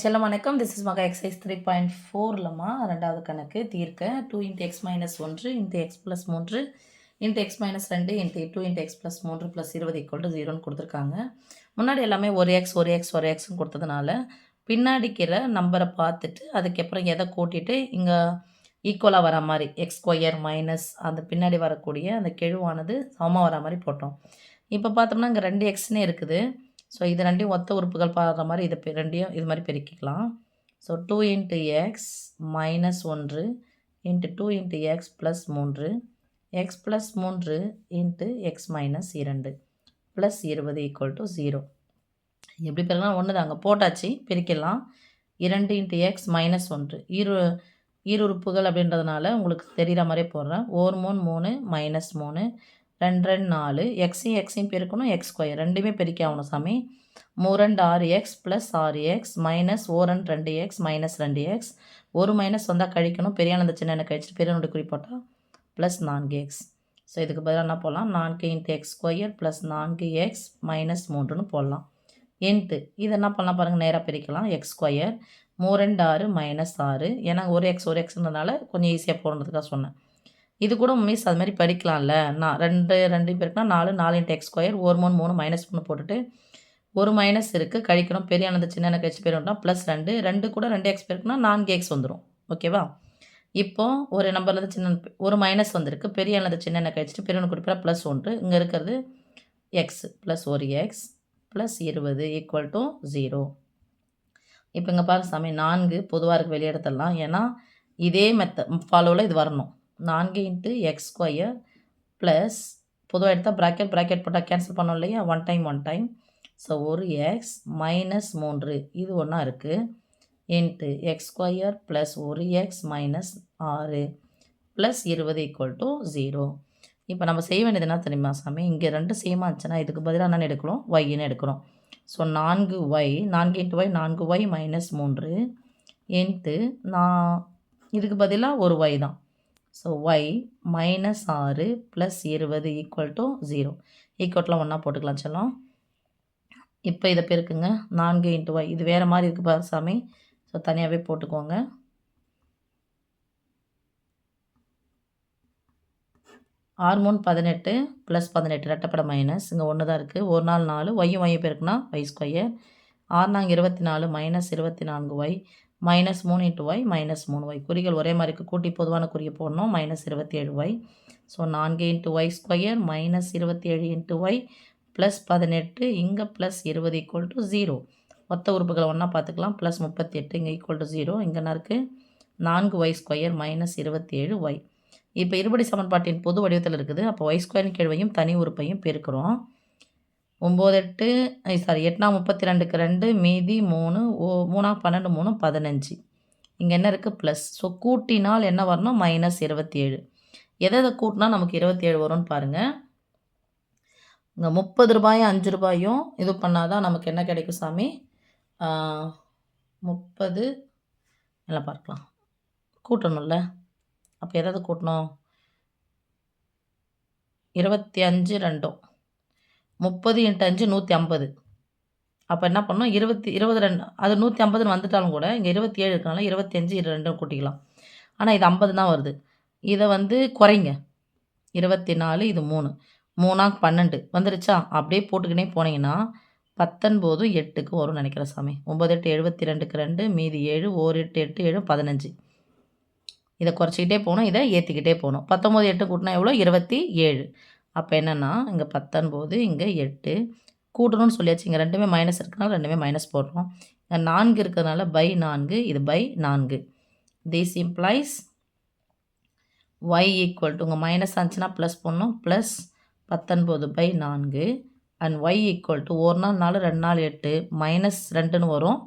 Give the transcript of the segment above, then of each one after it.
செல்லம் வணக்கம். This is மகா எக்ஸசைஸ் 3.4லம்மா ரெண்டாவது கணக்கு தீர்க்க 2 × x - 1 × x + 3 × x - 2 × 2 × x + 3 + 20 = 0ன்னு கொடுத்துருக்காங்க. முன்னாடி எல்லாமே ஒரு எக்ஸ்ன்னு கொடுத்ததுனால பின்னாடிக்கிற நம்பரை பார்த்துட்டு அதுக்கப்புறம் எதை கூட்டிட்டு இங்கே ஈக்குவலாக வர மாதிரி x² மைனஸ் அந்த பின்னாடி வரக்கூடிய அந்த கெழுவானது சமமாக வர மாதிரி போட்டோம். இப்போ பார்த்தோம்னா இங்கே 2 எக்ஸ்னே இருக்குது. ஸோ இது ரெண்டையும் ஒத்த உறுப்புகள் பாடுற மாதிரி இதை ரெண்டையும் இது மாதிரி பெருக்கிக்கலாம். So 2 × x - 1 × 2 × x + 3 x + 3 × x - 2 + 20 = 0. எப்படி பெருக்கலாம் ஒன்று தாங்க போட்டாச்சு பெருக்கலாம். 2 × x - 1 ஈருறுப்புகள் அப்படின்றதுனால உங்களுக்கு தெரிகிற மாதிரியே போடுறேன். 1 3 3 -3 2 2 4 எக்ஸையும் பெருக்கணும் x² ரெண்டுமே பெருக்கி ஆகணும் சாமி. 3 2 6x + 6x minus 4 2x minus 2x ஒரு மைனஸ் வந்தால் கழிக்கணும். பெரியானந்த சின்ன கழிச்சிட்டு பெரியனுடைய குறி போட்டால் ப்ளஸ் 4x. ஸோ இதுக்கு பதிலாக என்ன போடலாம் 4 × x² + 4x - 3ன்னு போடலாம். இது என்ன பண்ணலாம் பாருங்கள் நேராக பிரிக்கலாம். x² 3 2 6 -6 ஏன்னா ஒரு எக்ஸ்ன்றதுனால கொஞ்சம் ஈஸியாக போடுறதுக்காக சொன்னேன். இது கூட மிஸ் அது மாதிரி படிக்கலாம்ல. நான் 2 பேருக்குனா 4 4 × x² 1 3 3 -3 போட்டுட்டு ஒரு மைனஸ் இருக்குது கழிக்கணும். பெரியானது சின்ன கழிச்சு பேருனா +2 2 கூட 2x பேருக்குனா 4x வந்துடும். ஓகேவா? இப்போது ஒரு நம்பர்லேருந்து சின்ன ஒரு மைனஸ் வந்திருக்கு. பெரியானது சின்ன கழிச்சிட்டு பெரியவனு கொடுப்பா +1 இங்கே இருக்கிறது x + 1x + 20 = 0. இப்போ இங்கே பாருங்க சாமி 4 பொதுவாக இருக்குது வெளியே எடுத்துடலாம். ஏன்னா இதே ஃபாலோவில் இது வரணும். 4 × x² ப்ளஸ் பொதுவாக எடுத்தால் ப்ராக்கெட் போட்டால் கேன்சல் பண்ணோம் இல்லையா 1 டைம். ஸோ 1x - 3 இது ஒன்றா இருக்குது x² + 1x - 6 + 20 = 0. இப்போ நம்ம செய்ய வேண்டியது என்ன தெரியுமா சாமி இங்கே 2 சேமாக இருந்துச்சுன்னா இதுக்கு பதிலாக என்னென்னு எடுக்கணும் yன்னு எடுக்கிறோம். ஸோ 4y 4 × y 4y - 3 நான் இதுக்கு பதிலாக ஒரு y தான். So y - 6 + 20 = 0. ஈக்குவட்டெலாம் ஒன்றா போட்டுக்கலாம் செல்லம். இப்போ இதை பெருக்குங்க 4 × y இது வேறு மாதிரி இருக்குது பாரு சாமி. ஸோ தனியாகவே போட்டுக்கோங்க. 6 3 18 + 18 ரெட்டப்பட மைனஸ் இங்கே 1 தான் இருக்குது. 1 4 4 y பெருக்குனா y². 6 4 24 -24y -3 × y -3y குறிகள் ஒரே மாதிரி இருக்குது. கூட்டி பொதுவான குறியை போடணும் -27y. ஸோ 4 × y² -27 × y + 18 இங்கே +20 = 0. மொத்த உறுப்புகளை ஒன்றா பார்த்துக்கலாம். +38 இங்கே =0. இங்கே என்ன இருக்குது 4y² -27y. இப்போ இருபடி சமன்பாட்டின் பொது வடிவத்தில் இருக்குது. அப்போ y² கீழ்வையும் தனி உறுப்பையும் பெருக்கிறோம். 9 8 32க்கு 2 மீதி 3 3 12 3 15 இங்கே என்ன இருக்குது ப்ளஸ். ஸோ கூட்டினால் என்ன வரணும் -27. எதை கூட்டினா நமக்கு 27 வரும்னு பாருங்கள். இங்கே 30 ரூபாயும் 5 ரூபாயும் இது பண்ணால் தான் நமக்கு என்ன கிடைக்கும் சாமி 30 எல்லாம் பார்க்கலாம் கூட்டணும்ல. அப்போ எதாவது கூட்டணும் 25 2 30 × 5 150. அப்போ என்ன பண்ணணும் 22 அது 150ன்னு வந்துட்டாலும் கூட இங்கே 27 இருக்கனால 25 2 கூட்டிக்கலாம். ஆனால் இது 50 தான் வருது. இதை குறைங்க 24 இது 3 3 12 வந்துருச்சா அப்படியே போட்டுக்கினே போனீங்கன்னா 19 8க்கு வரும்னு நினைக்கிறேன் சாமி. 9 8 72க்கு 2 மீதி 7 1 8 8 7 15 இதை குறைச்சிக்கிட்டே போகணும். இதை ஏற்றிக்கிட்டே போகணும். 19 8 கூட்டினா எவ்வளோ 27. அப்போ என்னென்னா இங்கே 19 இங்கே 8 கூட்டணும்னு சொல்லியாச்சு. இங்கே ரெண்டுமே மைனஸ் இருக்கிறனால ரெண்டுமே மைனஸ் போடுறோம். இங்கே 4 இருக்கிறதுனால /4 இது /4. திஸ் இம்ப்ளைஸ் y = உங்கள் மைனஸ் ஆச்சுன்னா ப்ளஸ் போடணும் ப்ளஸ் 19/4 அண்ட் y = 1 நாள் 4 2 நாள் 8 -2ன்னு வரும்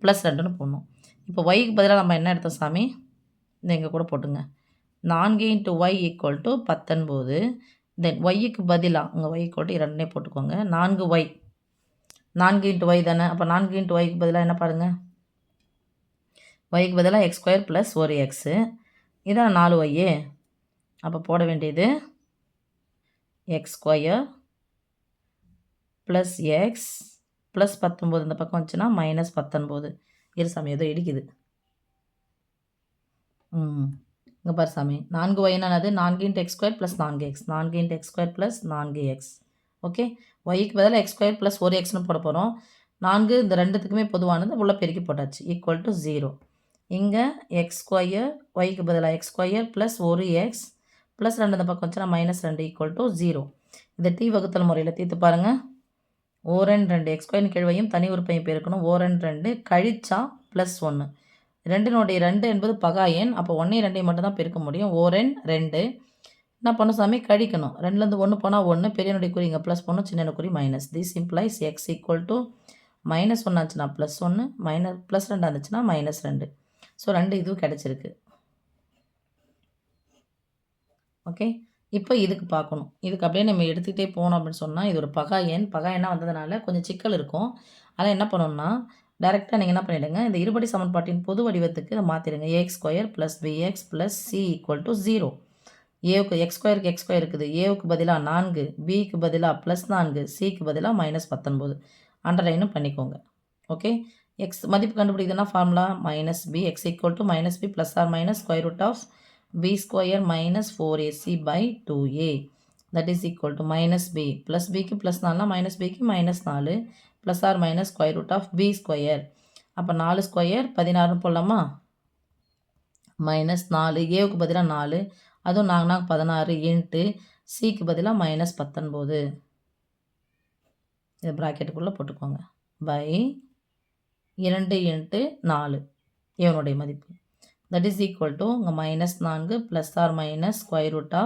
+2ன்னு போடணும். இப்போ yக்கு பதிலாக நம்ம என்ன எடுத்தோம் சாமி இந்த இங்கே கூட போட்டுங்க 4 × y = 19. தென் yக்கு பதிலாக உங்கள் y = 2னே போட்டுக்கோங்க. 4y 4 × y தானே. அப்போ 4 × yக்கு பதிலாக என்ன பாருங்கள் yக்கு பதிலாக x² + 1x இதான் 4y. அப்போ போட வேண்டியது x² + x + 19 இந்த பக்கம் வந்துச்சுன்னா -19 இரு சாமி ஏதோ இடிக்குது. இங்கே பாரு சாமி 4y என்னது 4 into X square plus 4x 4 into X square plus 4x. Okay, ஒய்க்கு பதிலாக எக்ஸ் ஸ்கொயர் ப்ளஸ் 1xன்னு போட போகிறோம். 4 இந்த ரெண்டுத்துக்குமே பொதுவானது உள்ள பெருக்கி போட்டாச்சு ஈக்குவல் டு 0. இங்கே எக்ஸ் ஸ்கொயர் ஒய்க்கு பதிலாக X square plus 1x plus 2 இந்த பக்கம் வச்சுன்னா -2 ஈக்குவல் டு 0. இதை டி வகுத்தல் முறையில் தீர்த்து பாருங்கள். ஓரன் 2 எக்ஸ் ஸ்கொயர் கீழ்வையும் தனி உறுப்பையும் பெருக்கணும். ஓரன் 2 கழிச்சா ப்ளஸ் 1. 2னுடைய 2 என்பது பகா எண். அப்போ 1 2 மட்டும் தான் பெருக்க முடியும். ஓரன் 2 என்ன பண்ணும் சாமி கழிக்கணும். 2லேருந்து 1 போனால் 1, பெரியனுடைய குறி இங்கே ப்ளஸ் பண்ணணும், சின்ன குறி minus. This implies x equal to -1 ஆச்சுன்னா +1 +2 இருந்துச்சுன்னா -2. ஸோ 2 இதுவும் கிடச்சிருக்கு. ஓகே, இப்போ இதுக்கு பார்க்கணும். இதுக்கு அப்படியே நம்ம எடுத்துக்கிட்டே போனோம் அப்படின்னு சொன்னால் இது ஒரு பகா எண்ணாக வந்ததுனால கொஞ்சம் சிக்கல் இருக்கும். அதனால் என்ன பண்ணணும்னா டைரெக்டாக நீங்கள் என்ன பண்ணிவிடுங்க, இந்த இருபடி சமன்பாட்டின் பொது வடிவத்துக்கு இதை மாற்றிடுங்க. ax² + bx + c = 0. ஏவுக்கு x² இருக்குது. ஏவுக்கு பதிலாக 4, பிக்கு பதிலாக +4, சிக்கு பதிலாக -19. அண்டர்லைனும் பண்ணிக்கோங்க. ஓகே, எக்ஸ் மதிப்பு கண்டுபிடிக்குதுன்னா formula -b x = -b + or -√b² - 4ac/2a. That is equal to -b plus பிக்கு +4னா -bக்கு -4 ப்ளஸ் ஆர் மைனஸ் √b². அப்போ 4² 16 போடலாமா? -4 ஏவுக்கு பதிலாக 4, அதுவும் 4 16 இன்ட்டு சிக்கு பதிலாக -19. இதை ப்ராக்கெட்டுக்குள்ளே போட்டுக்கோங்க. பை 2 × 4 ஏவனுடைய மதிப்பு. தட் இஸ் ஈக்குவல் டு உங்கள் -4 ப்ளஸ் ஆர் மைனஸ் √,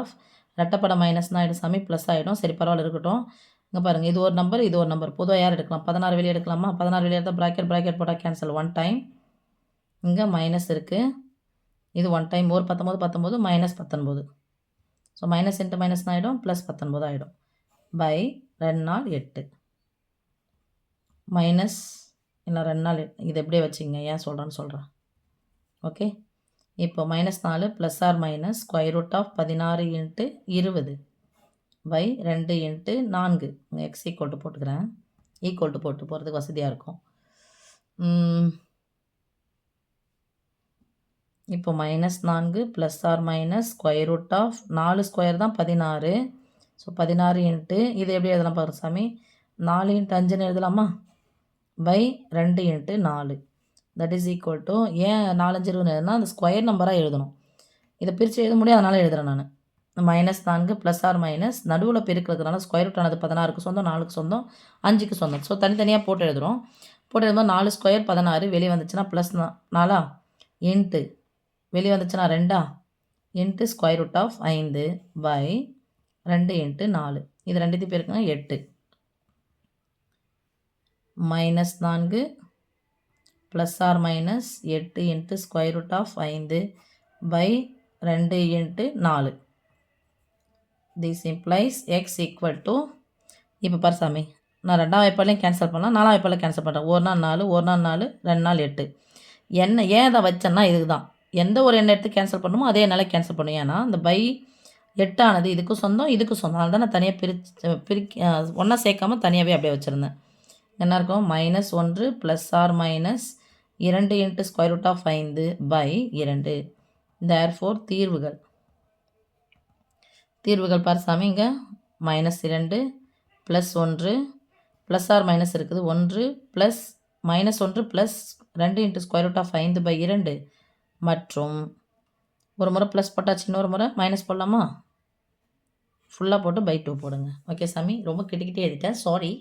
ரெட்டப்பட மைனஸ்னா ஆகிடும் சாமி, ப்ளஸ் ஆகிடும். சரி பரவாயில்ல இருக்கட்டும். இங்கே பாருங்கள், இது ஒரு நம்பர், இது ஒரு நம்பர். பொதுவாக யார் எடுக்கலாம்? 16 வெளியே எடுக்கலாமா? 16 வெளியே எடுத்தால் ப்ராக்கெட் போட்டால் கேன்சல். 1 டைம் இங்கே மைனஸ் இருக்குது. இது 1 டைம் ஒரு 19 -19. ஸோ மைனஸ் இன்ட்டு மைனஸ் ஆகிடும், ப்ளஸ் 19 ஆகிடும். பை 2 நாள் 8 மைனஸ் இன்னும் 2 நாள் 8. இது எப்படியே வச்சுங்க, ஏன் சொல்கிறேன்னு சொல்கிறேன். ஓகே, இப்போ -4 ப்ளஸ் ஆர் மைனஸ் √16 × 20 பை 2 × 4. இங்கே எக்ஸ் ஈக்குவல் டு போட்டுக்கிறேன். ஈக்குவல் டு போட்டு போகிறதுக்கு வசதியாக இருக்கும். இப்போ -4 ப்ளஸ் ஆர் மைனஸ் √4² தான் 16. ஸோ 16 இன்ட்டு இது எப்படி எழுதலாம் பாருங்க சாமி, 4 × 5ன்னு எழுதலாமா? By 2 × 4. That is equal to, ஏன் 4 5 20னா அந்த ஸ்கொயர் நம்பராக எழுதணும். இதை பிரித்து எழுத முடியும், அதனால் எழுதுகிறேன் நான். -4 ப்ளஸ் ஆர் மைனஸ் நடுவில் பெருக்கிறதுனால ஸ்கொயர் ரூட் ஆனது 16க்கு சொந்தம், 4க்கு சொந்தம், 5க்கு சொந்தம். ஸோ தனித்தனியாக போட்டு எழுதுகிறோம். போட்டு எழுதும்போது 4² 16 வெளியே வந்துச்சுன்னா ப்ளஸ் 4 இன்ட்டு வெளியே வந்துச்சுன்னா 2 இன்ட்டு √5 பை 2 × 4. இது ரெண்டுத்தையும் பெருக்குங்க 8. -4 plus or minus 8 into √5 by 2 × 4. This implies x equal to, இப்போ பாரு சாமி, நான் 2ஆம் வாய்ப்பாலையும் கேன்சல் பண்ணலாம், 4ஆம் வாய்ப்பாலையும் கேன்சல் பண்ணுறேன். 1 நாள் 4, 1 நாள் 4, 2 நாள் 8. ஏன் அதை வச்சேன்னா இதுக்கு தான். எந்த ஒரு எண்ணை எடுத்து கேன்சல் பண்ணுமோ அதே எண்ணால் கேன்சல் பண்ணும். ஏன்னா இந்த பை 8 ஆனது இதுக்கு சொந்தம், இதுக்கு சொந்தம். அதனால தான் நான் தனியாக பிரிக்க ஒன்றா சேர்க்காமல் தனியாகவே அப்படியே வச்சுருந்தேன். என்ன இருக்கும்? -1 plus or minus 2 into √5 by 2. Therefore தீர்வுகள் பார் சாமி, இங்கே -2 ப்ளஸ் 1 ப்ளஸ் ஆர் மைனஸ் இருக்குது 1 ப்ளஸ் -1 ப்ளஸ் 2 இன்ட்டு √5 பை 2 மற்றும் ஒரு முறை ப்ளஸ் போட்டாச்சு, இன்னொரு முறை மைனஸ் போடலாமா? ஃபுல்லாக போட்டு பை 2 போடுங்க. ஓகே சாமி, ரொம்ப கிட்டக்கிட்டே எழுதிட்டேன், சாரி.